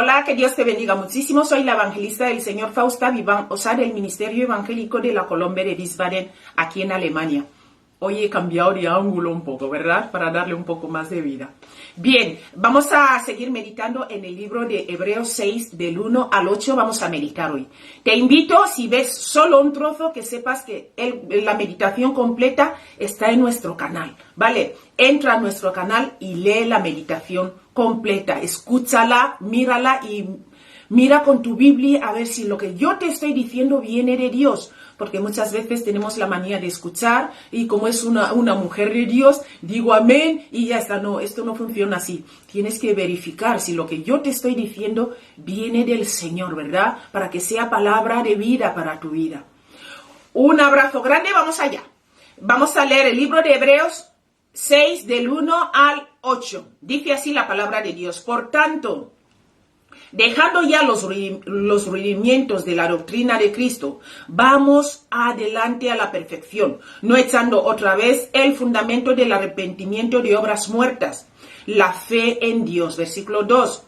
Hola, que Dios te bendiga muchísimo. Soy la evangelista del Señor Fausta Viván Osar del Ministerio Evangélico de la Colombe de Wiesbaden, aquí en Alemania. Hoy he cambiado de ángulo un poco, ¿verdad? Para darle un poco más de vida. Bien, vamos a seguir meditando en el libro de Hebreos 6, del 1 al 8. Vamos a meditar hoy. Te invito, si ves solo un trozo, que sepas que la meditación completa está en nuestro canal, ¿vale? Entra a nuestro canal y lee la meditación completa. Escúchala, mírala y mira con tu Biblia a ver si lo que yo te estoy diciendo viene de Dios. Porque muchas veces tenemos la manía de escuchar y como es una mujer de Dios, digo amén y ya está. No, esto no funciona así. Tienes que verificar si lo que yo te estoy diciendo viene del Señor, ¿verdad? Para que sea palabra de vida para tu vida. Un abrazo grande, vamos allá. Vamos a leer el libro de Hebreos 6, del 1 al 8. Dice así la palabra de Dios. Por tanto, dejando ya los rudimientos de la doctrina de Cristo, vamos adelante a la perfección, no echando otra vez el fundamento del arrepentimiento de obras muertas, la fe en Dios, versículo 2,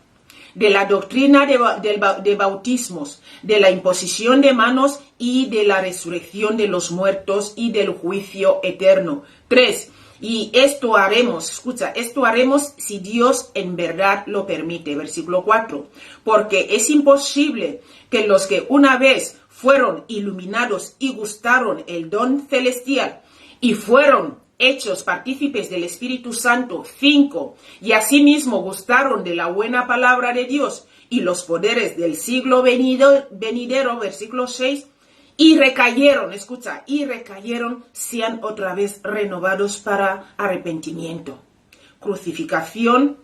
de la doctrina de bautismos, de la imposición de manos y de la resurrección de los muertos y del juicio eterno. 3. Y esto haremos, escucha, esto haremos si Dios en verdad lo permite. Versículo 4. Porque es imposible que los que una vez fueron iluminados y gustaron el don celestial y fueron hechos partícipes del Espíritu Santo, 5, y asimismo gustaron de la buena palabra de Dios y los poderes del siglo venidero, versículo 6, y recayeron, escucha, y recayeron, sean otra vez renovados para arrepentimiento. Crucificando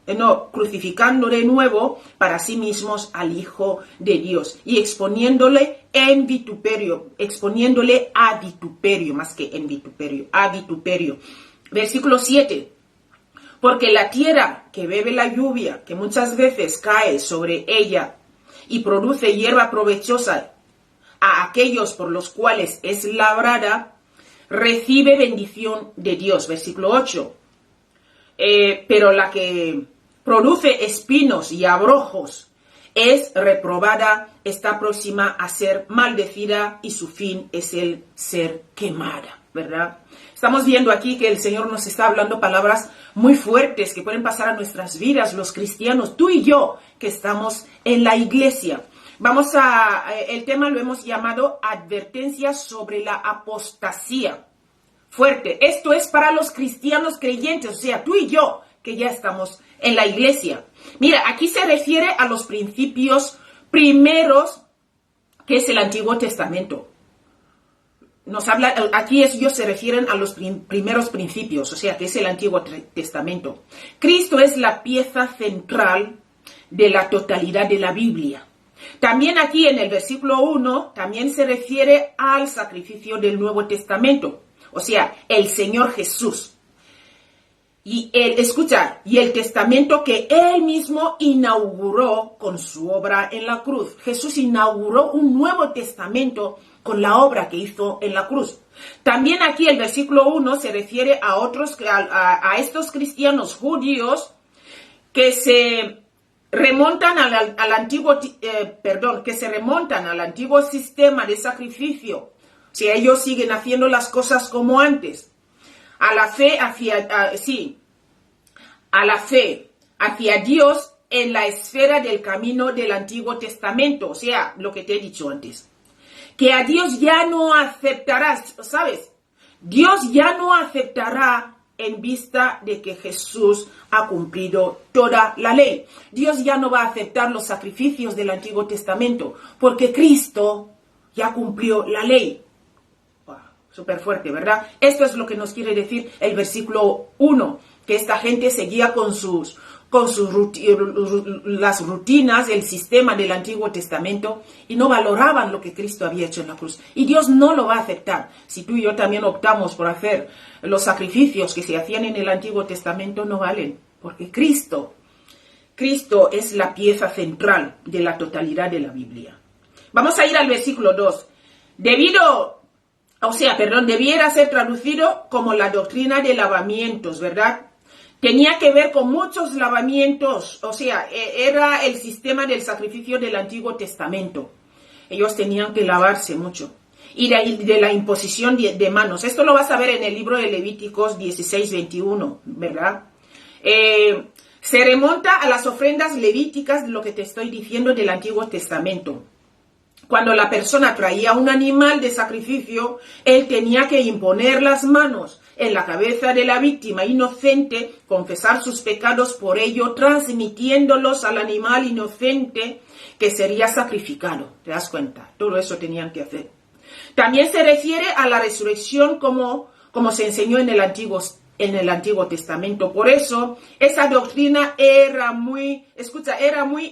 de nuevo para sí mismos al Hijo de Dios y exponiéndole a vituperio, más que en vituperio, a vituperio. Versículo 7. Porque la tierra que bebe la lluvia, que muchas veces cae sobre ella y produce hierba provechosa a aquellos por los cuales es labrada, recibe bendición de Dios. Versículo 8. Pero la que produce espinos y abrojos es reprobada, está próxima a ser maldecida y su fin es el ser quemada, ¿verdad? Estamos viendo aquí que el Señor nos está hablando palabras muy fuertes que pueden pasar a nuestras vidas, los cristianos, tú y yo, que estamos en la iglesia. El tema lo hemos llamado advertencias sobre la apostasía. Fuerte, esto es para los cristianos creyentes, o sea, tú y yo, que ya estamos en la iglesia. Mira, aquí se refiere a los principios primeros, que es el Antiguo Testamento. Ellos se refieren a los primeros principios, o sea, que es el Antiguo Testamento. Cristo es la pieza central de la totalidad de la Biblia. También aquí en el versículo 1, también se refiere al sacrificio del Nuevo Testamento. O sea, el Señor Jesús. Y el testamento que Él mismo inauguró con su obra en la cruz. Jesús inauguró un nuevo testamento con la obra que hizo en la cruz. También aquí el versículo 1 se refiere a estos cristianos judíos que se remontan al antiguo sistema de sacrificio. Si ellos siguen haciendo las cosas como antes, a la fe hacia Dios en la esfera del camino del Antiguo Testamento, o sea, lo que te he dicho antes, que a Dios ya no aceptará, ¿sabes? Dios ya no aceptará en vista de que Jesús ha cumplido toda la ley. Dios ya no va a aceptar los sacrificios del Antiguo Testamento, porque Cristo ya cumplió la ley. Súper fuerte, ¿verdad? Esto es lo que nos quiere decir el versículo 1, que esta gente seguía con las rutinas, el sistema del Antiguo Testamento y no valoraban lo que Cristo había hecho en la cruz. Y Dios no lo va a aceptar. Si tú y yo también optamos por hacer los sacrificios que se hacían en el Antiguo Testamento, no valen, porque Cristo es la pieza central de la totalidad de la Biblia. Vamos a ir al versículo 2. Debiera ser traducido como la doctrina de lavamientos, ¿verdad? tenía que ver con muchos lavamientos, o sea, era el sistema del sacrificio del Antiguo Testamento. Ellos tenían que lavarse mucho. Y de la imposición de manos. Esto lo vas a ver en el libro de Levíticos 16:21, ¿verdad? Se remonta a las ofrendas levíticas de lo que te estoy diciendo del Antiguo Testamento. Cuando la persona traía un animal de sacrificio, él tenía que imponer las manos en la cabeza de la víctima inocente, confesar sus pecados por ello, transmitiéndolos al animal inocente que sería sacrificado. ¿Te das cuenta? Todo eso tenían que hacer. También se refiere a la resurrección como se enseñó en el Antiguo Testamento. Por eso, esa doctrina era muy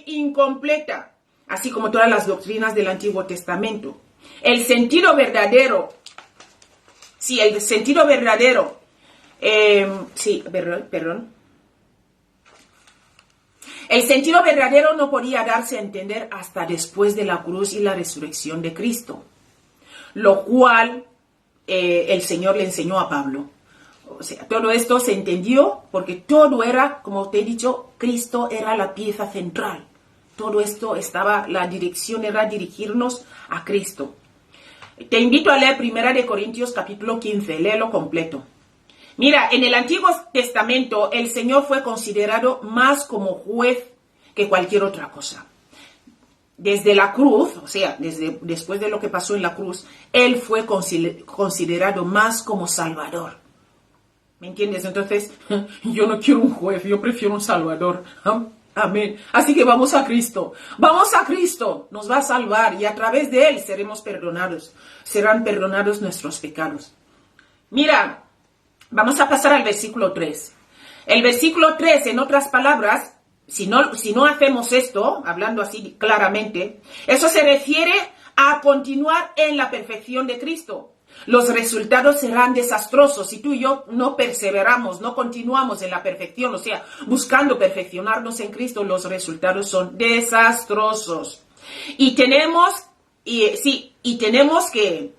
incompleta, así como todas las doctrinas del Antiguo Testamento. El sentido verdadero, El sentido verdadero no podía darse a entender hasta después de la cruz y la resurrección de Cristo, lo cual el Señor le enseñó a Pablo. O sea, todo esto se entendió porque todo era, como te he dicho, Cristo era la pieza central. Todo esto la dirección era dirigirnos a Cristo. Te invito a leer 1 Corintios capítulo 15, léelo completo. Mira, en el Antiguo Testamento el Señor fue considerado más como juez que cualquier otra cosa. Desde la cruz, o sea, después de lo que pasó en la cruz, Él fue considerado más como Salvador. ¿Me entiendes? Entonces, yo no quiero un juez, yo prefiero un Salvador. Amén. Así que vamos a Cristo. Vamos a Cristo. Nos va a salvar y a través de Él seremos perdonados. Serán perdonados nuestros pecados. Mira, vamos a pasar al versículo 3. El versículo 3, en otras palabras, si no hacemos esto, hablando así claramente, eso se refiere a continuar en la perfección de Cristo. Los resultados serán desastrosos si tú y yo no perseveramos, no continuamos en la perfección, o sea, buscando perfeccionarnos en Cristo, los resultados son desastrosos. Y tenemos que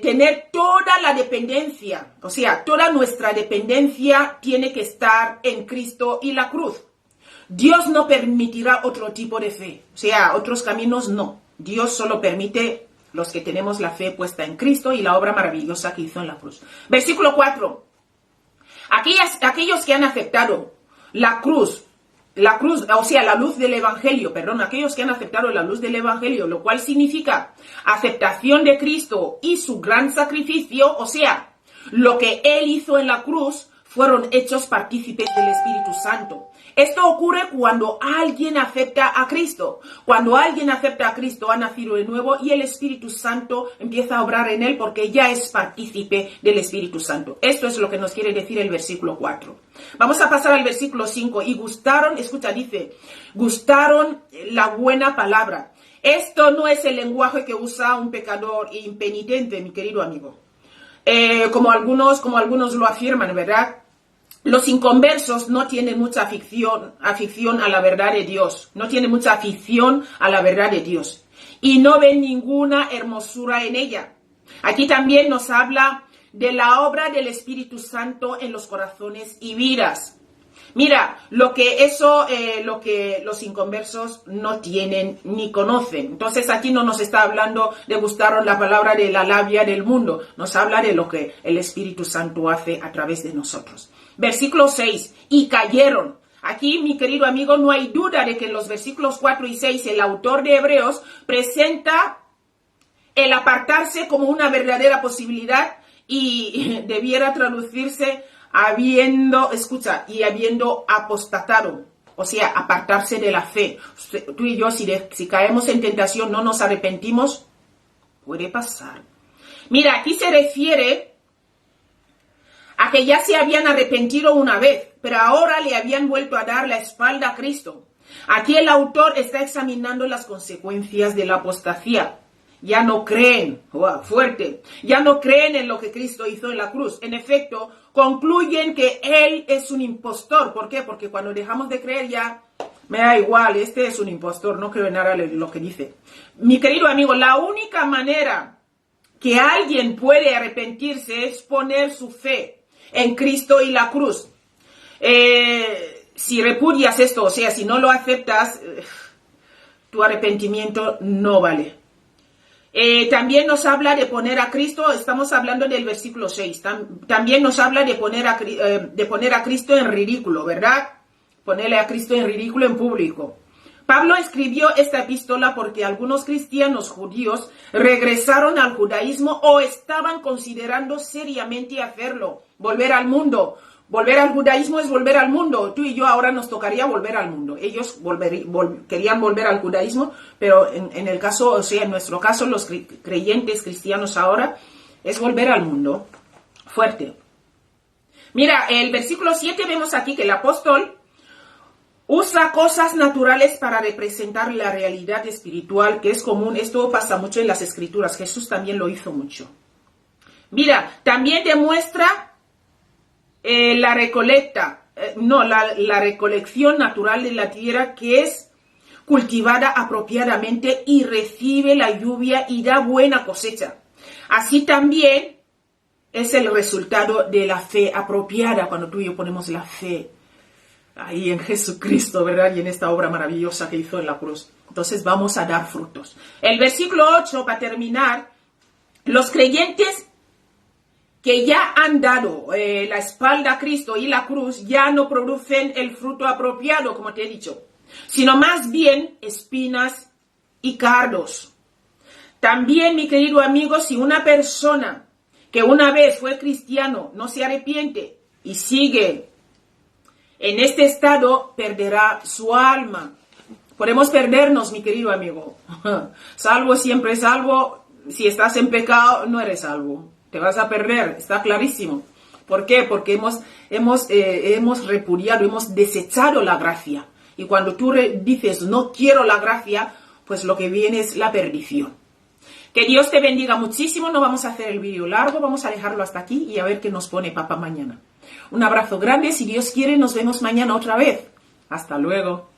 tener toda la dependencia, o sea, toda nuestra dependencia tiene que estar en Cristo y la cruz. Dios no permitirá otro tipo de fe, o sea, otros caminos no. Dios solo permite los que tenemos la fe puesta en Cristo y la obra maravillosa que hizo en la cruz. Versículo 4. Aquellos que han aceptado la cruz, o sea, la luz del Evangelio, aquellos que han aceptado la luz del Evangelio, lo cual significa aceptación de Cristo y su gran sacrificio, o sea, lo que Él hizo en la cruz, fueron hechos partícipes del Espíritu Santo. Esto ocurre cuando alguien acepta a Cristo. Cuando alguien acepta a Cristo, ha nacido de nuevo y el Espíritu Santo empieza a obrar en él porque ya es partícipe del Espíritu Santo. Esto es lo que nos quiere decir el versículo 4. Vamos a pasar al versículo 5. Y gustaron la buena palabra. Esto no es el lenguaje que usa un pecador impenitente, mi querido amigo. Como algunos lo afirman, ¿verdad? Los inconversos no tienen mucha afición a la verdad de Dios. No tienen mucha afición a la verdad de Dios. Y no ven ninguna hermosura en ella. Aquí también nos habla de la obra del Espíritu Santo en los corazones y vidas. Mira, lo que los inconversos no tienen ni conocen. Entonces aquí no nos está hablando de gustaron la palabra de la labia del mundo. Nos habla de lo que el Espíritu Santo hace a través de nosotros. Versículo 6. Y cayeron. Aquí, mi querido amigo, no hay duda de que en los versículos 4 y 6 el autor de Hebreos presenta el apartarse como una verdadera posibilidad y debiera traducirse habiendo apostatado, o sea, apartarse de la fe. Tú y yo, si caemos en tentación, no nos arrepentimos, puede pasar. Mira, aquí se refiere a que ya se habían arrepentido una vez, pero ahora le habían vuelto a dar la espalda a Cristo. Aquí el autor está examinando las consecuencias de la apostasía. Ya no creen, ya no creen en lo que Cristo hizo en la cruz. En efecto, concluyen que Él es un impostor. ¿Por qué? Porque cuando dejamos de creer ya, me da igual, este es un impostor, no creo en nada de lo que dice. Mi querido amigo, la única manera que alguien puede arrepentirse es poner su fe en Cristo y la cruz. Si repudias esto, o sea, si no lo aceptas, tu arrepentimiento no vale. También nos habla de poner a Cristo, estamos hablando del versículo 6, también nos habla de poner a Cristo en ridículo, ¿verdad? Ponerle a Cristo en ridículo en público. Pablo escribió esta epístola porque algunos cristianos judíos regresaron al judaísmo o estaban considerando seriamente hacerlo, volver al mundo. Volver al judaísmo es volver al mundo. Tú y yo ahora nos tocaría volver al mundo. Ellos querían volver al judaísmo, pero en el caso, o sea, en nuestro caso, los creyentes cristianos ahora es volver al mundo. Fuerte. Mira, el versículo 7 vemos aquí que el apóstol usa cosas naturales para representar la realidad espiritual, que es común. Esto pasa mucho en las escrituras. Jesús también lo hizo mucho. Mira, también demuestra la recolección natural de la tierra, que es cultivada apropiadamente y recibe la lluvia y da buena cosecha. Así también es el resultado de la fe apropiada, cuando tú y yo ponemos la fe ahí en Jesucristo, ¿verdad? Y en esta obra maravillosa que hizo en la cruz. Entonces vamos a dar frutos. El versículo 8, para terminar, los creyentes que ya han dado la espalda a Cristo y la cruz, ya no producen el fruto apropiado, como te he dicho, sino más bien espinas y cardos. También, mi querido amigo, si una persona que una vez fue cristiano no se arrepiente y sigue en este estado, perderá su alma. Podemos perdernos, mi querido amigo. Salvo siempre salvo. Si estás en pecado, no eres salvo. Te vas a perder, está clarísimo. ¿Por qué? Porque hemos repudiado, hemos desechado la gracia. Y cuando tú dices, no quiero la gracia, pues lo que viene es la perdición. Que Dios te bendiga muchísimo. No vamos a hacer el vídeo largo, vamos a dejarlo hasta aquí y a ver qué nos pone papá mañana. Un abrazo grande, si Dios quiere, nos vemos mañana otra vez. Hasta luego.